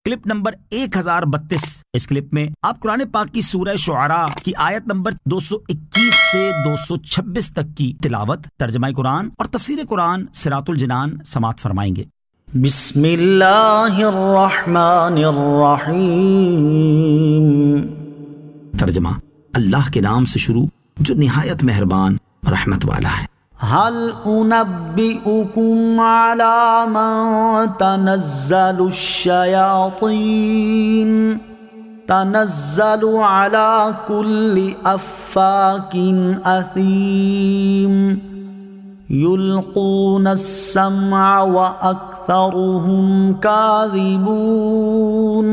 Clip number 1032। इस clip में आप कुरान पाक की सूरह शुआरा की आयत नंबर 221 से 226 तक की तिलावत, तर्जमा कुरान और तफसीर कुरान सिरातुल जिनान समाअत फरमाएंगे। बिस्मिल्लाहिर्रहमानिर्रहीम। तर्जमा, अल्लाह के नाम से शुरू जो निहायत मेहरबान रहमत वाला है। हल उनब्बिउकुम अला मन तनज़्ज़लु शयातीन तनज़्ज़लु अला कुल्ली अफ़्फ़ाकिन असीम युल्क़ून अस्समअ व अक्सरुहुम काज़िबून।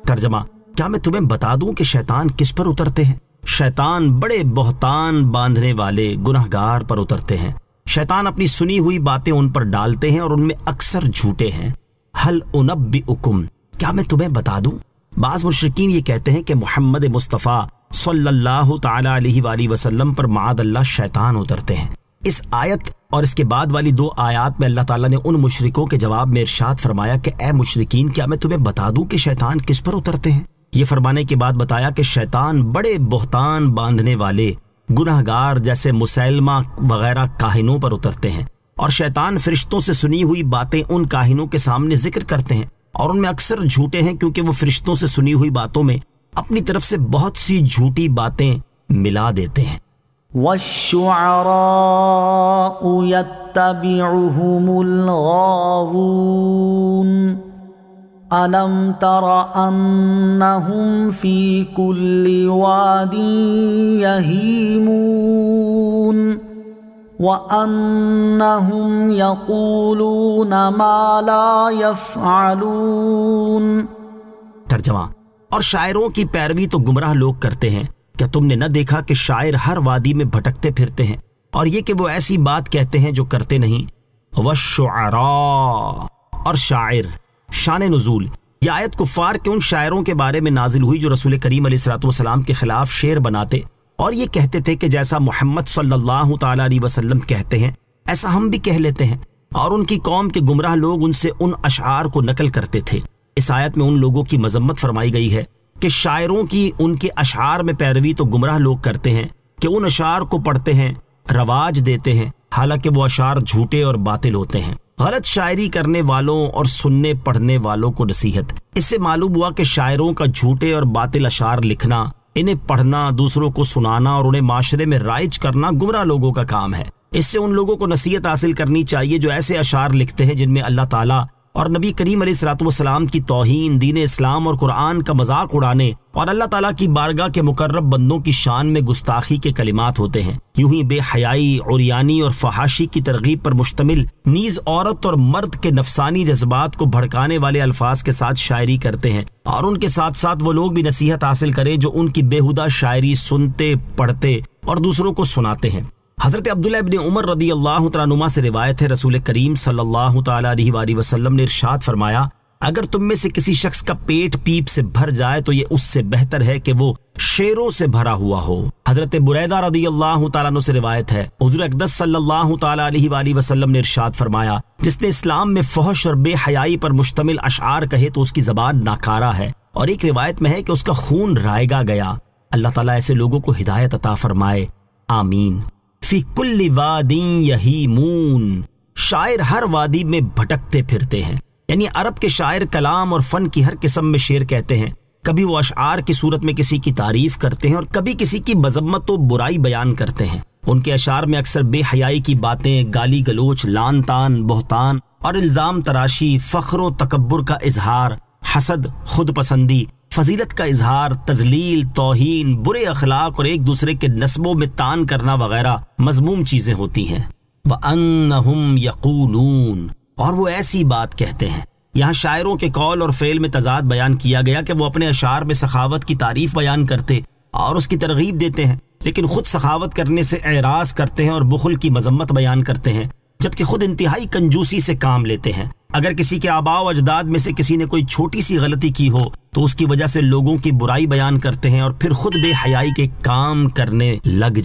तर्जमा, क्या मैं तुम्हें बता दूं कि शैतान किस पर उतरते हैं? शैतान बड़े बहुतान बांधने वाले गुनहगार पर उतरते हैं। शैतान अपनी सुनी हुई बातें उन पर डालते हैं और उनमें अक्सर झूठे हैं। हल उनब्बिउकुम, क्या मैं तुम्हें बता दूं? बाज़ मुशरिकीन ये कहते हैं कि मोहम्मद मुस्तफ़ा सल्लल्लाहु ताला अलैहि वसल्लम पर माअदल्लाह शैतान उतरते हैं। इस आयत और इसके बाद वाली 2 आयत में अल्लाह ताला ने उन मुशरिकों के जवाब में इरशाद फरमाया कि ए मुशरिकीन, क्या मैं तुम्हें बता दूं कि शैतान किस पर उतरते हैं? ये फरमाने के बाद बताया कि शैतान बड़े बहुतान बांधने वाले गुनहगार जैसे मुसैलमा वगैरह काहिनों पर उतरते हैं, और शैतान फरिश्तों से सुनी हुई बातें उन काहिनों के सामने जिक्र करते हैं और उनमें अक्सर झूठे हैं, क्योंकि वो फरिश्तों से सुनी हुई बातों में अपनी तरफ से बहुत सी झूठी बातें मिला देते हैं। वश्शुअराउ यत्तबिउहुमुल गावून अलम तरा अन्नहुम फी कुल्ली वादिन यहीमून व अन्नहुम यक़ूलून मा ला यफ़अलून। तर्जमा, और शायरों की पैरवी तो गुमराह लोग करते हैं। क्या तुमने न देखा कि शायर हर वादी में भटकते फिरते हैं, और ये कि वो ऐसी बात कहते हैं जो करते नहीं। वश्शुअरा, और शायर। शान नुज़ूल, यह आयत कुफ़ार के उन शायरों के बारे में नाजिल हुई जो रसूल करीम अलैहिस्सलाम के खिलाफ शेर बनाते और ये कहते थे कि जैसा मोहम्मद सल्लल्लाहु ताला अलैहि वसल्लम कहते हैं ऐसा हम भी कह लेते हैं, और उनकी कौम के गुमराह लोग उनसे उन अशआर को नकल करते थे। इस आयत में उन लोगों की मजम्मत फरमाई गई है कि शायरों की उनके अशआर में पैरवी तो गुमराह लोग करते हैं कि उन अशआर को पढ़ते हैं, रवाज देते हैं, हालांकि वो अशआर झूठे और बातिल होते हैं। गलत शायरी करने वालों और सुनने पढ़ने वालों को नसीहत। इससे मालूम हुआ कि शायरों का झूठे और बातिल अशार लिखना, इन्हें पढ़ना, दूसरों को सुनाना और उन्हें माशरे में राइज करना गुमराह लोगों का काम है। इससे उन लोगों को नसीहत हासिल करनी चाहिए जो ऐसे अशार लिखते हैं जिनमें अल्लाह ताला और नबी करीम अलैहिस्सलाम की तौहीन, दीन इस्लाम और कुरान का मजाक उड़ाने और अल्लाह ताला की बारगाह के मुकर्रब बंदों की शान में गुस्ताखी के कलिमात होते हैं। यूं ही बेहयाई, उरियानी और फहाशी की तरगीब पर मुश्तमिल, नीज औरत और मर्द के नफसानी जज्बात को भड़काने वाले अल्फाज के साथ शायरी करते हैं, और उनके साथ साथ वो लोग भी नसीहत हासिल करें जो उनकी बेहुदा शायरी सुनते, पढ़ते और दूसरों को सुनाते हैं। हजरत अब्दुल्लाह इब्न उमर रदियल्लाहु तआला अन्हुमा से रिवायत है, रसूल करीम सल्लल्लाहु ताला अलैहि वसल्लम ने इरशाद फरमाया, अगर तुम में से किसी शख्स का पेट पीप से भर जाए तो ये उससे बेहतर है कि वो शेरों से भरा हुआ हो। हजरत बुरैदा रदियल्लाहु ताला अन्हु से रिवायत है, हुजूर अक़दस सल्लल्लाहु ताला अलैहि वसल्लम ने इरशाद फरमाया, जिसने इस्लाम में फहश और बेहयाई पर मुश्तमिल अशआर कहे तो उसकी ज़बान नाकारा है, और एक रिवायत में है कि उसका खून रायगा गया। अल्लाह ताला ऐसे लोगों को हिदायत अता फरमाए, आमीन। फी कुल्ली वादिन यहीमून, शायर हर वादी में भटकते फिरते हैं। यानी अरब के शायर कलाम और फन की हर किस्म में शेर कहते हैं। कभी वो अशआर की सूरत में किसी की तारीफ करते हैं और कभी किसी की मजम्मत और बुराई बयान करते हैं। उनके अशआर में अक्सर बेहयाई की बातें, गाली गलोच, लान तान, बहतान और इल्जाम तराशी, फख्र व तकब्बुर का इजहार, हसद, खुद पसंदी, फजीलत का इजहार, तजलील, तौहीन, बुरे अखलाक और एक दूसरे के नस्बों में तान करना वगैरह मजमूम चीजें होती हैं। व अन्नहुम यक़ूलून, और वो ऐसी बात कहते हैं। यहाँ शायरों के कौल और फेल में तजाद बयान किया गया कि वो अपने अशार में सखावत की तारीफ बयान करते और उसकी तरगीब देते हैं, लेकिन खुद सखावत करने से एराज करते हैं और बुखल की मजम्मत बयान करते हैं, जबकि खुद इंतहाई कंजूसी से काम लेते हैं। अगर किसी के आबाओ अजदाद में से किसी ने कोई छोटी सी गलती की हो तो उसकी वजह से लोगों की बुराई बयान करते हैं और फिर खुद बेहयाई के काम करने लग